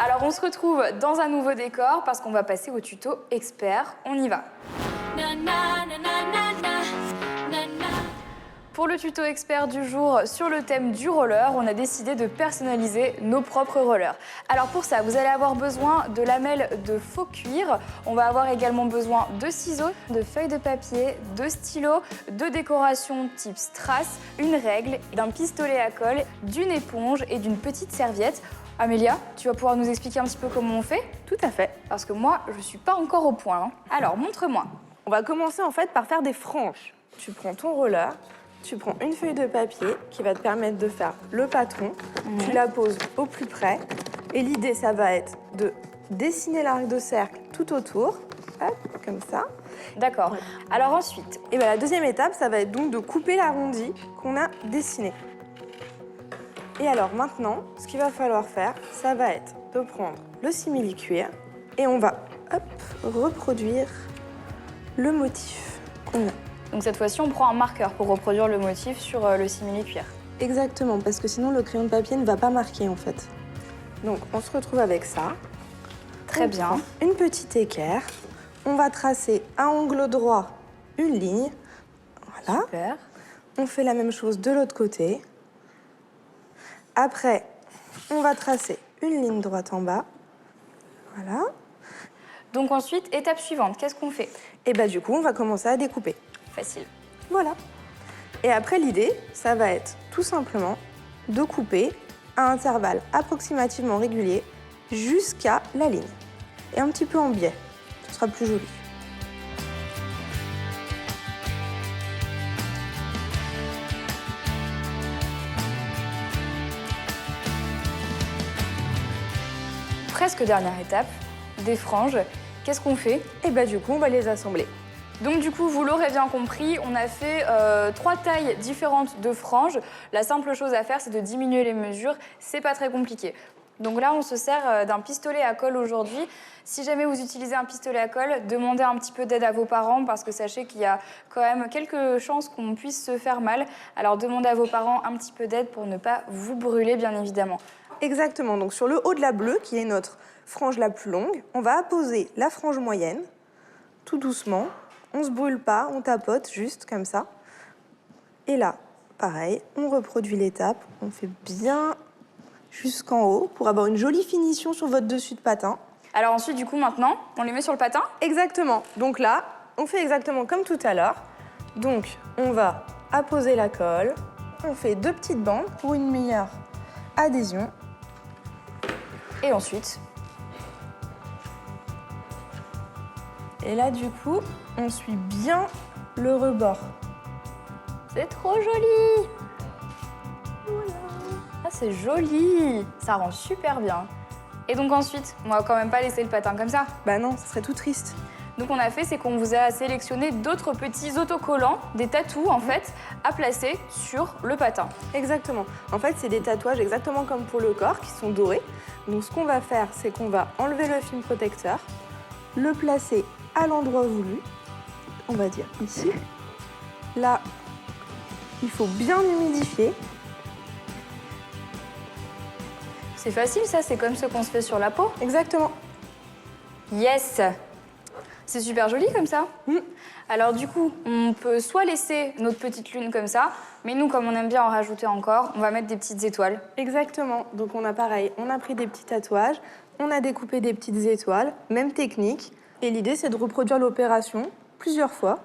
Alors on se retrouve dans un nouveau décor parce qu'on va passer au tuto expert. On y va. Pour le tuto expert du jour sur le thème du roller, on a décidé de personnaliser nos propres rollers. Alors pour ça, vous allez avoir besoin de lamelles de faux cuir. On va avoir également besoin de ciseaux, de feuilles de papier, de stylos, de décoration type strass, une règle, d'un pistolet à colle, d'une éponge et d'une petite serviette. Amélia, tu vas pouvoir nous expliquer un petit peu comment on fait? Tout à fait. Parce que moi, je suis pas encore au point. Hein. Alors, montre-moi. On va commencer en fait par faire des franges. Tu prends ton roller, tu prends une feuille de papier qui va te permettre de faire le patron. Tu la poses au plus près. Et l'idée, ça va être de dessiner l'arc de cercle tout autour. Hop, comme ça. D'accord. Ouais. Alors ensuite, la deuxième étape, ça va être donc de couper l'arrondi qu'on a dessiné. Et alors maintenant, ce qu'il va falloir faire, ça va être de prendre le simili-cuir et on va reproduire le motif qu'on a. Donc cette fois-ci, on prend un marqueur pour reproduire le motif sur le simili-cuir. Exactement, parce que sinon le crayon de papier ne va pas marquer en fait. Donc on se retrouve avec ça. Très bien. Une petite équerre. On va tracer à angle droit une ligne. Voilà. Super. On fait la même chose de l'autre côté. Après, on va tracer une ligne droite en bas. Voilà. Donc ensuite, étape suivante, qu'est-ce qu'on fait? Et du coup, on va commencer à découper. Facile. Voilà. Et après, l'idée, ça va être tout simplement de couper à intervalles approximativement réguliers jusqu'à la ligne. Et un petit peu en biais. Ce sera plus joli. Presque dernière étape, des franges. Qu'est-ce qu'on fait? Et du coup, on va les assembler. Donc du coup, vous l'aurez bien compris, on a fait 3 tailles différentes de franges. La simple chose à faire, c'est de diminuer les mesures. C'est pas très compliqué. Donc là, on se sert d'un pistolet à colle aujourd'hui. Si jamais vous utilisez un pistolet à colle, demandez un petit peu d'aide à vos parents parce que sachez qu'il y a quand même quelques chances qu'on puisse se faire mal. Alors demandez à vos parents un petit peu d'aide pour ne pas vous brûler, bien évidemment. Exactement. Donc sur le haut de la bleue, qui est notre frange la plus longue, on va apposer la frange moyenne, tout doucement. On ne se brûle pas, on tapote juste comme ça. Et là, pareil, on reproduit l'étape. On fait bien jusqu'en haut pour avoir une jolie finition sur votre dessus de patin. Alors ensuite, du coup, maintenant, on les met sur le patin? Exactement. Donc là, on fait exactement comme tout à l'heure. Donc, on va apposer la colle. On fait 2 petites bandes pour une meilleure adhésion. Et ensuite? Et là, du coup, on suit bien le rebord. C'est trop joli! Voilà. Ah, c'est joli! Ça rend super bien. Et donc ensuite, on va quand même pas laisser le patin comme ça. Bah non, ce serait tout triste. Donc on a fait, c'est qu'on vous a sélectionné d'autres petits autocollants, des tatous en fait, à placer sur le patin. Exactement. En fait, c'est des tatouages exactement comme pour le corps, qui sont dorés. Donc ce qu'on va faire, c'est qu'on va enlever le film protecteur, le placer à l'endroit voulu, on va dire ici. Là, il faut bien humidifier. C'est facile ça, c'est comme ce qu'on se fait sur la peau. Exactement. Yes! C'est super joli comme ça. Alors du coup, on peut soit laisser notre petite lune comme ça, mais nous, comme on aime bien en rajouter encore, on va mettre des petites étoiles. Exactement. Donc on a pareil, on a pris des petits tatouages, on a découpé des petites étoiles, même technique. Et l'idée, c'est de reproduire l'opération plusieurs fois.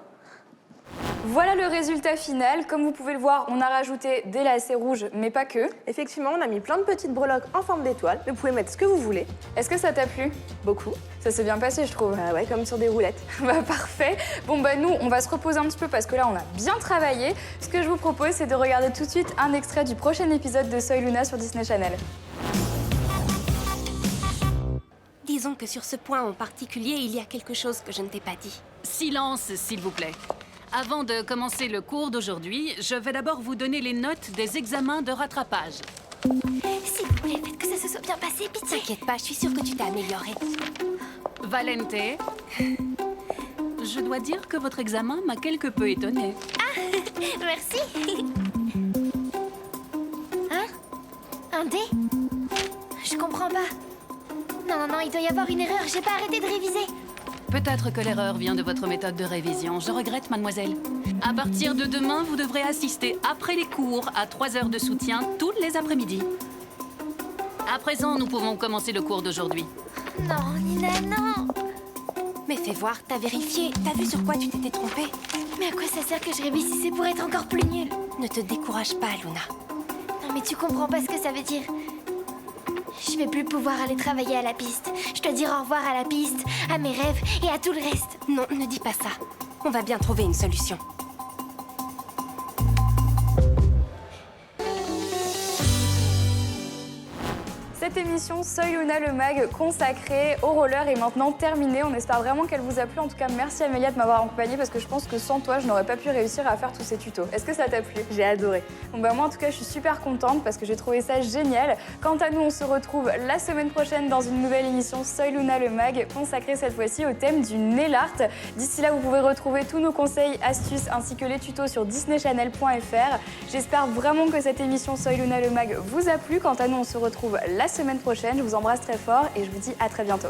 Voilà le résultat final. Comme vous pouvez le voir, on a rajouté des lacets rouges, mais pas que. Effectivement, on a mis plein de petites breloques en forme d'étoile. Vous pouvez mettre ce que vous voulez. Est-ce que ça t'a plu? Beaucoup. Ça s'est bien passé, je trouve. Ah ouais, comme sur des roulettes. Parfait. Bon, nous, on va se reposer un petit peu parce que là, on a bien travaillé. Ce que je vous propose, c'est de regarder tout de suite un extrait du prochain épisode de Soy Luna sur Disney Channel. Disons que sur ce point en particulier, il y a quelque chose que je ne t'ai pas dit. Silence, s'il vous plaît. Avant de commencer le cours d'aujourd'hui, je vais d'abord vous donner les notes des examens de rattrapage. S'il vous plaît, faites que ça se soit bien passé, pitié. T'inquiète pas, je suis sûre que tu t'es améliorée. Valente, je dois dire que votre examen m'a quelque peu étonnée. Merci. Hein? Un dé? Je comprends pas. Non, il doit y avoir une erreur. J'ai pas arrêté de réviser. Peut-être que l'erreur vient de votre méthode de révision. Je regrette, mademoiselle. À partir de demain, vous devrez assister après les cours à 3 heures de soutien tous les après-midi. À présent, nous pouvons commencer le cours d'aujourd'hui. Non, Nina, non. Mais fais voir, t'as vérifié. T'as vu sur quoi tu t'étais trompée? Mais à quoi ça sert que je révise si c'est pour être encore plus nulle? Ne te décourage pas, Luna. Non, mais tu comprends pas ce que ça veut dire. Je vais plus pouvoir aller travailler à la piste. Je dois dire au revoir à la piste, à mes rêves et à tout le reste. Non, ne dis pas ça. On va bien trouver une solution. Cette émission Soy Luna le mag consacrée au roller est maintenant terminée. On espère vraiment qu'elle vous a plu. En tout cas, merci Amélia de m'avoir accompagnée parce que je pense que sans toi, je n'aurais pas pu réussir à faire tous ces tutos. Est-ce que ça t'a plu? J'ai adoré. Bon bah moi en tout cas, je suis super contente parce que j'ai trouvé ça génial. Quant à nous, on se retrouve la semaine prochaine dans une nouvelle émission Soy Luna le mag consacrée cette fois-ci au thème du nail art. D'ici là, vous pouvez retrouver tous nos conseils, astuces ainsi que les tutos sur disneychannel.fr. J'espère vraiment que cette émission Soy Luna le mag vous a plu. Quant à nous, on se retrouve la semaine prochaine. Je vous embrasse très fort et je vous dis à très bientôt.